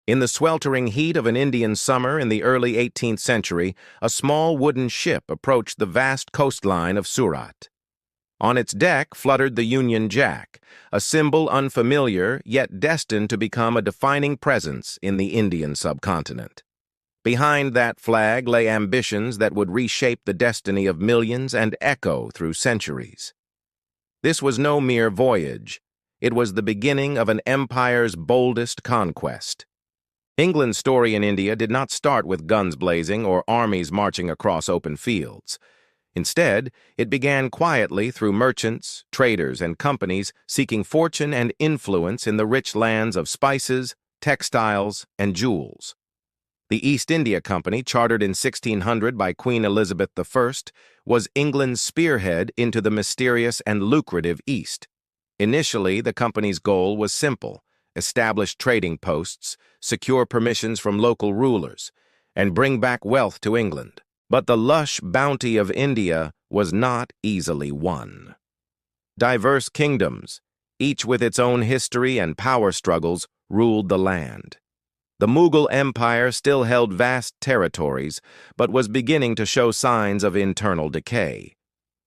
In the sweltering heat of an Indian summer in the early 18th century, a small wooden ship approached the vast coastline of Surat. On its deck fluttered the Union Jack, a symbol unfamiliar yet destined to become a defining presence in the Indian subcontinent. Behind that flag lay ambitions that would reshape the destiny of millions and echo through centuries. This was no mere voyage. It was the beginning of an empire's boldest conquest. England's story in India did not start with guns blazing or armies marching across open fields. Instead, it began quietly through merchants, traders, and companies seeking fortune and influence in the rich lands of spices, textiles, and jewels. The East India Company, chartered in 1600 by Queen Elizabeth I, was England's spearhead into the mysterious and lucrative East. Initially, the company's goal was simple: establish trading posts, secure permissions from local rulers, and bring back wealth to England. But the lush bounty of India was not easily won. Diverse kingdoms, each with its own history and power struggles, ruled the land. The Mughal Empire still held vast territories, but was beginning to show signs of internal decay.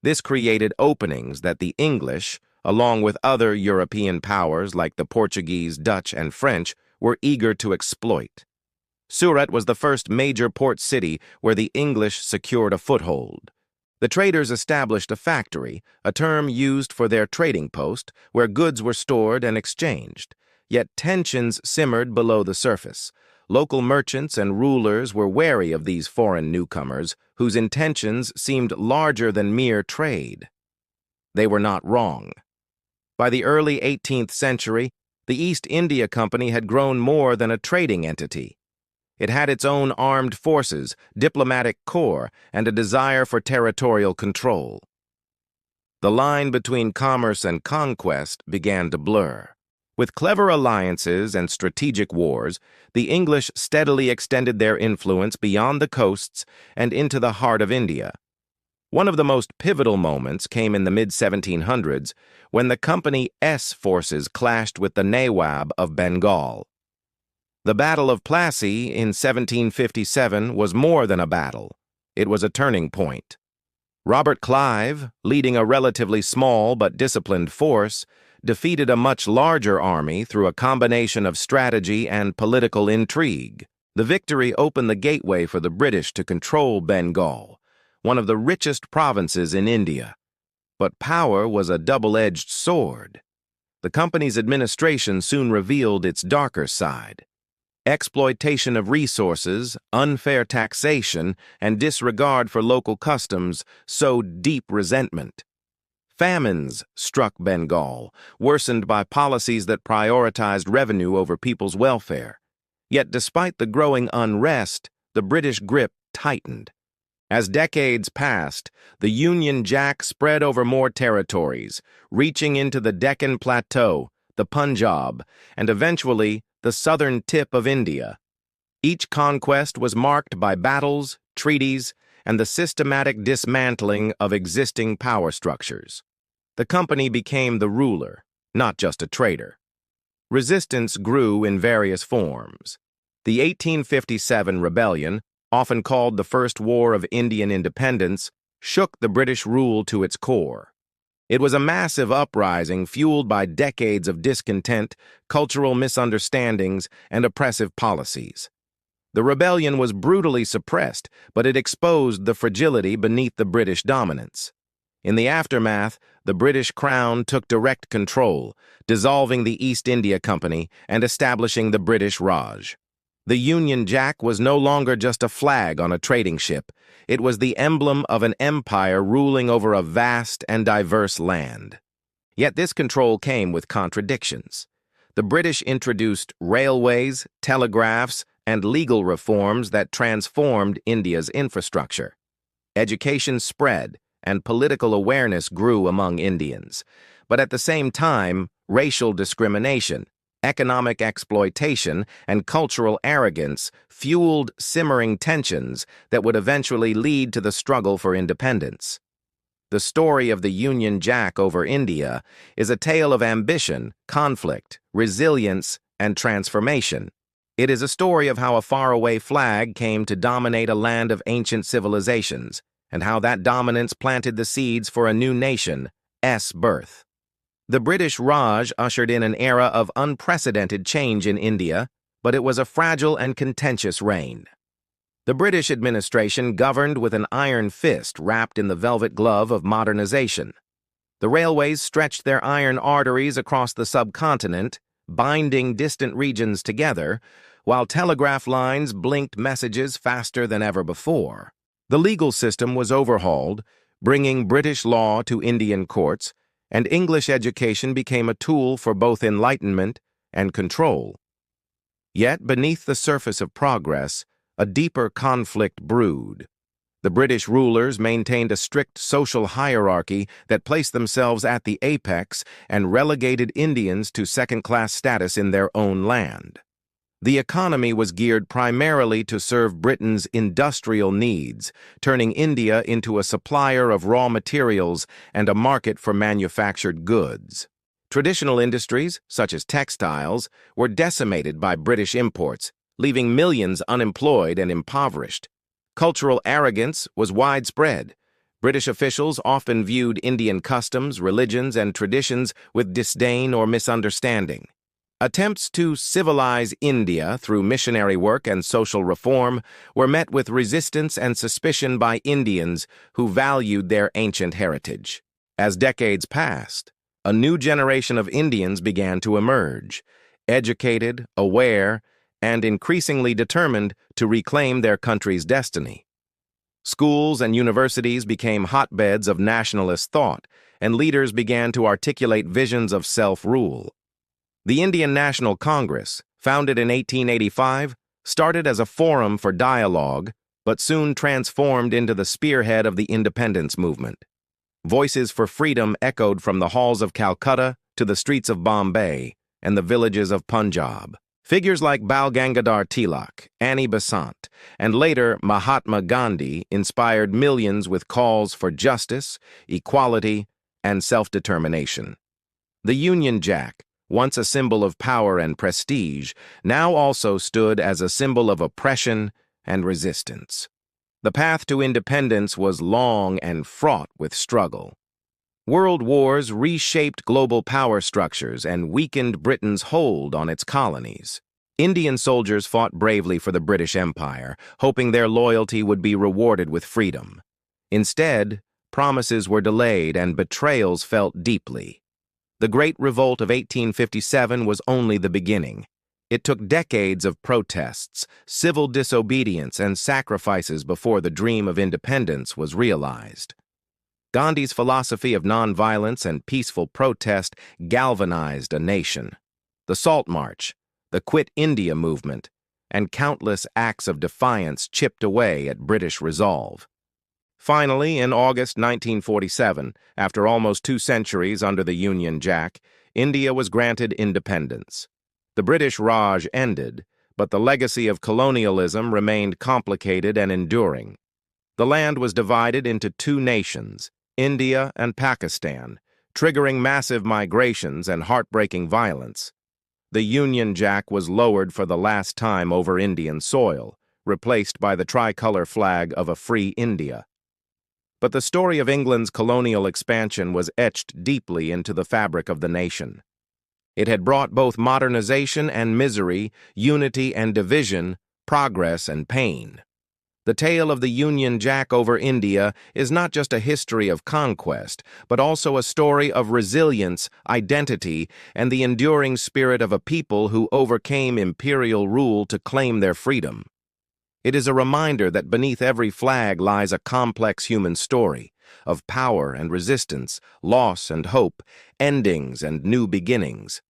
This created openings that the English, along with other European powers like the Portuguese, Dutch, and French, were eager to exploit. Surat was the first major port city where the English secured a foothold. The traders established a factory, a term used for their trading post, where goods were stored and exchanged. Yet tensions simmered below the surface. Local merchants and rulers were wary of these foreign newcomers, whose intentions seemed larger than mere trade. They were not wrong. By the early 18th century, the East India Company had grown more than a trading entity. It had its own armed forces, diplomatic corps, and a desire for territorial control. The line between commerce and conquest began to blur. With clever alliances and strategic wars, the English steadily extended their influence beyond the coasts and into the heart of India. One of the most pivotal moments came in the mid-1700s when the Company's forces clashed with the Nawab of Bengal. The Battle of Plassey in 1757 was more than a battle. It was a turning point. Robert Clive, leading a relatively small but disciplined force, defeated a much larger army through a combination of strategy and political intrigue. The victory opened the gateway for the British to control Bengal, one of the richest provinces in India. But power was a double-edged sword. The company's administration soon revealed its darker side. Exploitation of resources, unfair taxation, and disregard for local customs sowed deep resentment. Famines struck Bengal, worsened by policies that prioritized revenue over people's welfare. Yet despite the growing unrest, the British grip tightened. As decades passed, the Union Jack spread over more territories, reaching into the Deccan Plateau, the Punjab, and eventually the southern tip of India. Each conquest was marked by battles, treaties, and the systematic dismantling of existing power structures. The company became the ruler, not just a trader. Resistance grew in various forms. The 1857 rebellion, often called the First War of Indian Independence, shook the British rule to its core. It was a massive uprising fueled by decades of discontent, cultural misunderstandings, and oppressive policies. The rebellion was brutally suppressed, but it exposed the fragility beneath the British dominance. In the aftermath, the British Crown took direct control, dissolving the East India Company and establishing the British Raj. The Union Jack was no longer just a flag on a trading ship. It was the emblem of an empire ruling over a vast and diverse land. Yet this control came with contradictions. The British introduced railways, telegraphs, and legal reforms that transformed India's infrastructure. Education spread, and political awareness grew among Indians. But at the same time, racial discrimination, economic exploitation, and cultural arrogance fueled simmering tensions that would eventually lead to the struggle for independence. The story of the Union Jack over India is a tale of ambition, conflict, resilience, and transformation. It is a story of how a faraway flag came to dominate a land of ancient civilizations, and how that dominance planted the seeds for a new nation's birth. The British Raj ushered in an era of unprecedented change in India, but it was a fragile and contentious reign. The British administration governed with an iron fist wrapped in the velvet glove of modernization. The railways stretched their iron arteries across the subcontinent, binding distant regions together, while telegraph lines blinked messages faster than ever before. The legal system was overhauled, bringing British law to Indian courts, and English education became a tool for both enlightenment and control. Yet, beneath the surface of progress, a deeper conflict brewed. The British rulers maintained a strict social hierarchy that placed themselves at the apex and relegated Indians to second-class status in their own land. The economy was geared primarily to serve Britain's industrial needs, turning India into a supplier of raw materials and a market for manufactured goods. Traditional industries, such as textiles, were decimated by British imports, leaving millions unemployed and impoverished. Cultural arrogance was widespread. British officials often viewed Indian customs, religions, and traditions with disdain or misunderstanding. Attempts to civilize India through missionary work and social reform were met with resistance and suspicion by Indians who valued their ancient heritage. As decades passed, a new generation of Indians began to emerge, educated, aware, and increasingly determined to reclaim their country's destiny. Schools and universities became hotbeds of nationalist thought, and leaders began to articulate visions of self-rule. The Indian National Congress, founded in 1885, started as a forum for dialogue, but soon transformed into the spearhead of the independence movement. Voices for freedom echoed from the halls of Calcutta to the streets of Bombay and the villages of Punjab. Figures like Bal Gangadhar Tilak, Annie Besant, and later Mahatma Gandhi inspired millions with calls for justice, equality, and self-determination. The Union Jack, once a symbol of power and prestige, now also stood as a symbol of oppression and resistance. The path to independence was long and fraught with struggle. World wars reshaped global power structures and weakened Britain's hold on its colonies. Indian soldiers fought bravely for the British Empire, hoping their loyalty would be rewarded with freedom. Instead, promises were delayed and betrayals felt deeply. The Great Revolt of 1857 was only the beginning. It took decades of protests, civil disobedience, and sacrifices before the dream of independence was realized. Gandhi's philosophy of nonviolence and peaceful protest galvanized a nation. The Salt March, the Quit India movement, and countless acts of defiance chipped away at British resolve. Finally, in August 1947, after almost 2 centuries under the Union Jack, India was granted independence. The British Raj ended, but the legacy of colonialism remained complicated and enduring. The land was divided into 2 nations, India and Pakistan, triggering massive migrations and heartbreaking violence. The Union Jack was lowered for the last time over Indian soil, replaced by the tricolor flag of a free India. But the story of England's colonial expansion was etched deeply into the fabric of the nation. It had brought both modernization and misery, unity and division, progress and pain. The tale of the Union Jack over India is not just a history of conquest, but also a story of resilience, identity, and the enduring spirit of a people who overcame imperial rule to claim their freedom. It is a reminder that beneath every flag lies a complex human story of power and resistance, loss and hope, endings and new beginnings.